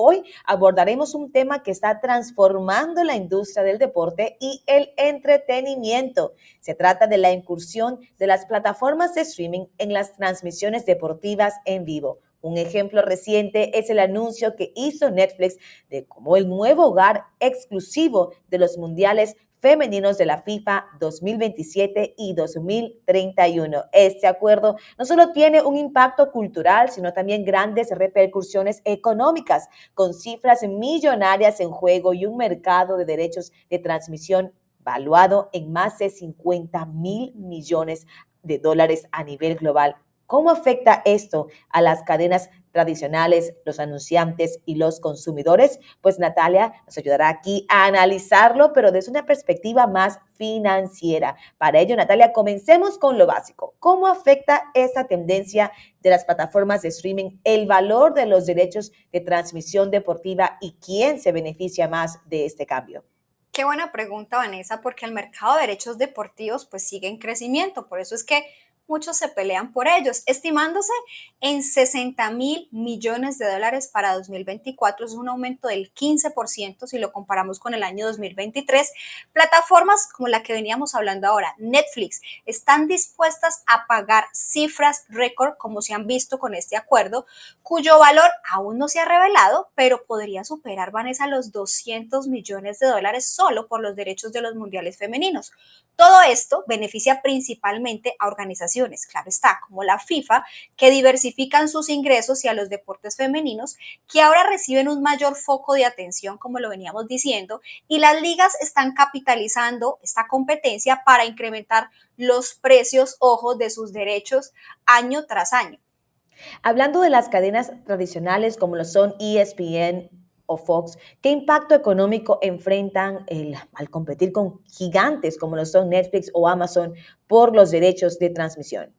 hoy abordaremos un tema que está transformando la industria del deporte y el entretenimiento. Se trata de la incursión de las plataformas de streaming en las transmisiones deportivas en vivo. Un ejemplo reciente es el anuncio que hizo Netflix de como el nuevo hogar exclusivo de los mundiales femeninos de la FIFA 2027 y 2031. Este acuerdo no solo tiene un impacto cultural, sino también grandes repercusiones económicas, con cifras millonarias en juego y un mercado de derechos de transmisión valuado en más de 50.000 millones de dólares a nivel global. ¿Cómo afecta esto a las cadenas tradicionales, los anunciantes y los consumidores? Pues Natalia nos ayudará aquí a analizarlo, pero desde una perspectiva más financiera. Para ello, Natalia, comencemos con lo básico. ¿Cómo afecta esta tendencia de las plataformas de streaming el valor de los derechos de transmisión deportiva y quién se beneficia más de este cambio? Qué buena pregunta, Vanessa, porque el mercado de derechos deportivos pues sigue en crecimiento, por eso es que muchos se pelean por ellos, estimándose en 60.000 millones de dólares para 2024, es un aumento del 15% si lo comparamos con el año 2023. Plataformas como la que veníamos hablando ahora, Netflix, están dispuestas a pagar cifras récord como se han visto con este acuerdo, cuyo valor aún no se ha revelado, pero podría superar, Vanessa, los 200 millones de dólares solo por los derechos de los mundiales femeninos. Todo esto beneficia principalmente a organizaciones, claro está, como la FIFA, que diversifican sus ingresos y a los deportes femeninos, que ahora reciben un mayor foco de atención, como lo veníamos diciendo, y las ligas están capitalizando esta competencia para incrementar los precios, ojo, de sus derechos año tras año. Hablando de las cadenas tradicionales como lo son ESPN o Fox, ¿qué impacto económico enfrentan al competir con gigantes como lo son Netflix o Amazon por los derechos de transmisión?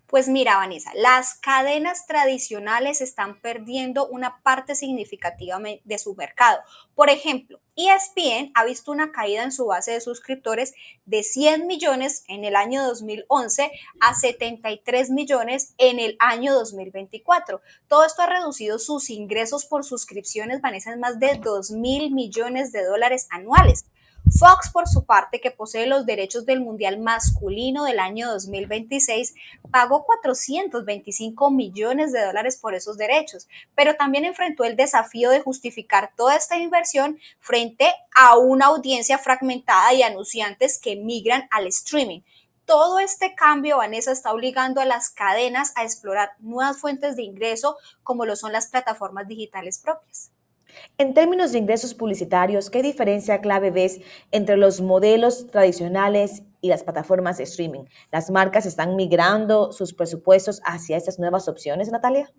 Pues mira, Vanessa, las cadenas tradicionales están perdiendo una parte significativa de su mercado. Por ejemplo, ESPN ha visto una caída en su base de suscriptores de 100 millones en el año 2011 a 73 millones en el año 2024. Todo esto ha reducido sus ingresos por suscripciones, Vanessa, en más de 2.000 millones de dólares anuales. Fox, por su parte, que posee los derechos del Mundial masculino del año 2026, pagó 425 millones de dólares por esos derechos, pero también enfrentó el desafío de justificar toda esta inversión frente a una audiencia fragmentada y anunciantes que migran al streaming. Todo este cambio, Vanessa, está obligando a las cadenas a explorar nuevas fuentes de ingreso como lo son las plataformas digitales propias. En términos de ingresos publicitarios, ¿qué diferencia clave ves entre los modelos tradicionales y las plataformas de streaming? ¿Las marcas están migrando sus presupuestos hacia estas nuevas opciones, Natalia?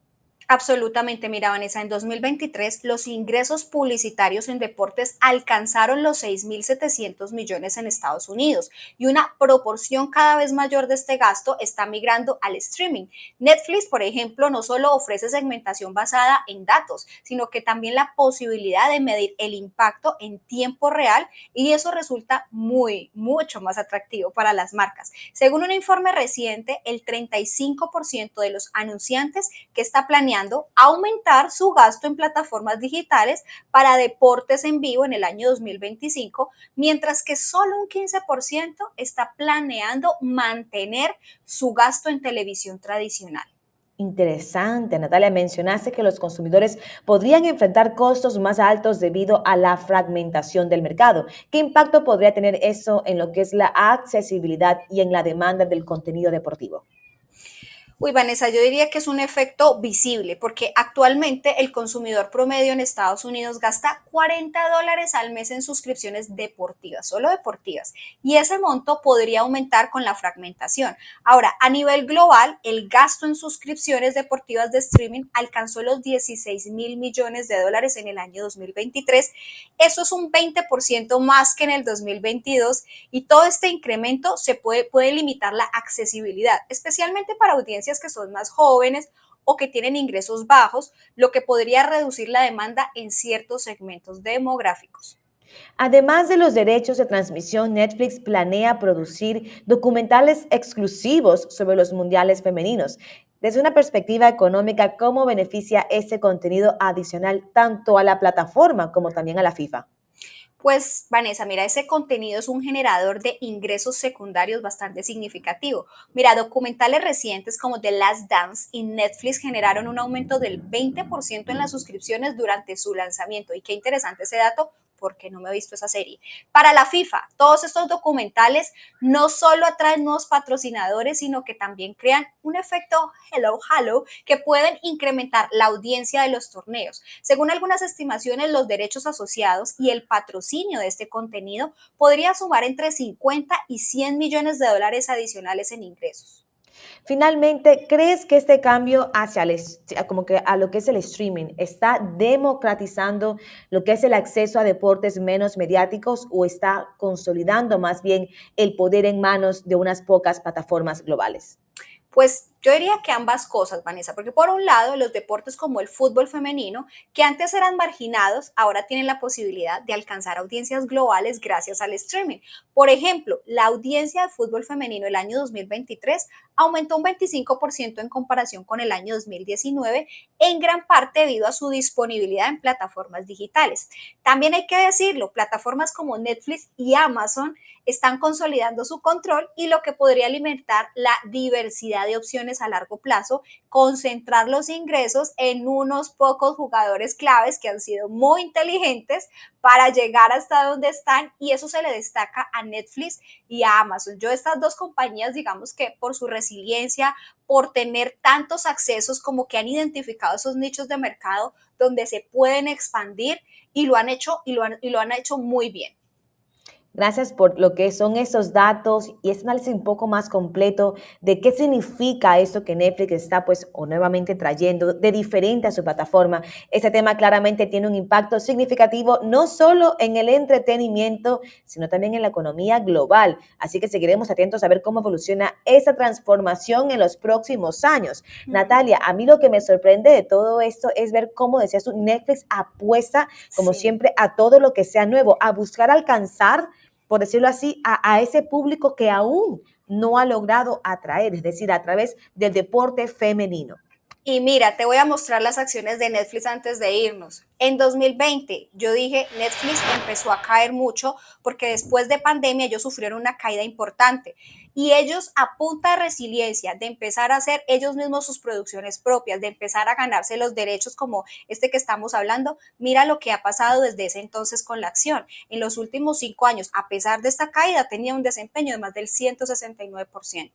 Absolutamente, mira, Vanessa, en 2023 los ingresos publicitarios en deportes alcanzaron los 6.700 millones en Estados Unidos y una proporción cada vez mayor de este gasto está migrando al streaming. Netflix, por ejemplo, no solo ofrece segmentación basada en datos, sino que también la posibilidad de medir el impacto en tiempo real y eso resulta mucho más atractivo para las marcas. Según un informe reciente, el 35% de los anunciantes que está planeando aumentar su gasto en plataformas digitales para deportes en vivo en el año 2025, mientras que solo un 15% está planeando mantener su gasto en televisión tradicional. Interesante, Natalia. Mencionaste que los consumidores podrían enfrentar costos más altos debido a la fragmentación del mercado. ¿Qué impacto podría tener eso en lo que es la accesibilidad y en la demanda del contenido deportivo? Uy, Vanessa, yo diría que es un efecto visible, porque actualmente el consumidor promedio en Estados Unidos gasta $40 al mes en suscripciones deportivas, solo deportivas, y ese monto podría aumentar con la fragmentación. Ahora, a nivel global, el gasto en suscripciones deportivas de streaming alcanzó los 16.000 millones de dólares en el año 2023. Eso es un 20% más que en el 2022 y todo este incremento puede limitar la accesibilidad, especialmente para audiencias que son más jóvenes o que tienen ingresos bajos, lo que podría reducir la demanda en ciertos segmentos demográficos. Además de los derechos de transmisión, Netflix planea producir documentales exclusivos sobre los mundiales femeninos. Desde una perspectiva económica, ¿cómo beneficia ese contenido adicional tanto a la plataforma como también a la FIFA? Pues Vanessa, mira, ese contenido es un generador de ingresos secundarios bastante significativo. Mira, documentales recientes como The Last Dance y Netflix generaron un aumento del 20% en las suscripciones durante su lanzamiento. Y qué interesante ese dato, porque no me he visto esa serie. Para la FIFA, todos estos documentales no solo atraen nuevos patrocinadores, sino que también crean un efecto hello, hello, que pueden incrementar la audiencia de los torneos. Según algunas estimaciones, los derechos asociados y el patrocinio de este contenido podría sumar entre 50 y 100 millones de dólares adicionales en ingresos. Finalmente, ¿crees que este cambio hacia como que a lo que es el streaming está democratizando lo que es el acceso a deportes menos mediáticos o está consolidando más bien el poder en manos de unas pocas plataformas globales? Pues yo diría que ambas cosas, Vanessa, porque por un lado los deportes como el fútbol femenino, que antes eran marginados, ahora tienen la posibilidad de alcanzar audiencias globales gracias al streaming. Por ejemplo, la audiencia de fútbol femenino el año 2023 aumentó un 25% en comparación con el año 2019, en gran parte debido a su disponibilidad en plataformas digitales. También hay que decirlo, plataformas como Netflix y Amazon están consolidando su control y lo que podría alimentar la diversidad de opciones a largo plazo, concentrar los ingresos en unos pocos jugadores claves que han sido muy inteligentes para llegar hasta donde están, y eso se le destaca a Netflix y a Amazon. Yo estas dos compañías, digamos que por su resiliencia, por tener tantos accesos, como que han identificado esos nichos de mercado donde se pueden expandir y lo han hecho y lo han hecho muy bien. Gracias por lo que son esos datos y ese análisis un poco más completo de qué significa esto que Netflix está pues o nuevamente trayendo de diferente a su plataforma. Este tema claramente tiene un impacto significativo no solo en el entretenimiento, sino también en la economía global. Así que seguiremos atentos a ver cómo evoluciona esa transformación en los próximos años. Natalia, a mí lo que me sorprende de todo esto es ver cómo, decías tú, Netflix apuesta, como Sí. siempre, a todo lo que sea nuevo, a buscar alcanzar por decirlo así, a ese público que aún no ha logrado atraer, es decir, a través del deporte femenino. Y mira, te voy a mostrar las acciones de Netflix antes de irnos. En 2020, yo dije, Netflix empezó a caer mucho porque después de pandemia ellos sufrieron una caída importante. Y ellos, a punta de resiliencia, de empezar a hacer ellos mismos sus producciones propias, de empezar a ganarse los derechos como este que estamos hablando, mira lo que ha pasado desde ese entonces con la acción. En los últimos 5 años, a pesar de esta caída, tenía un desempeño de más del 169%.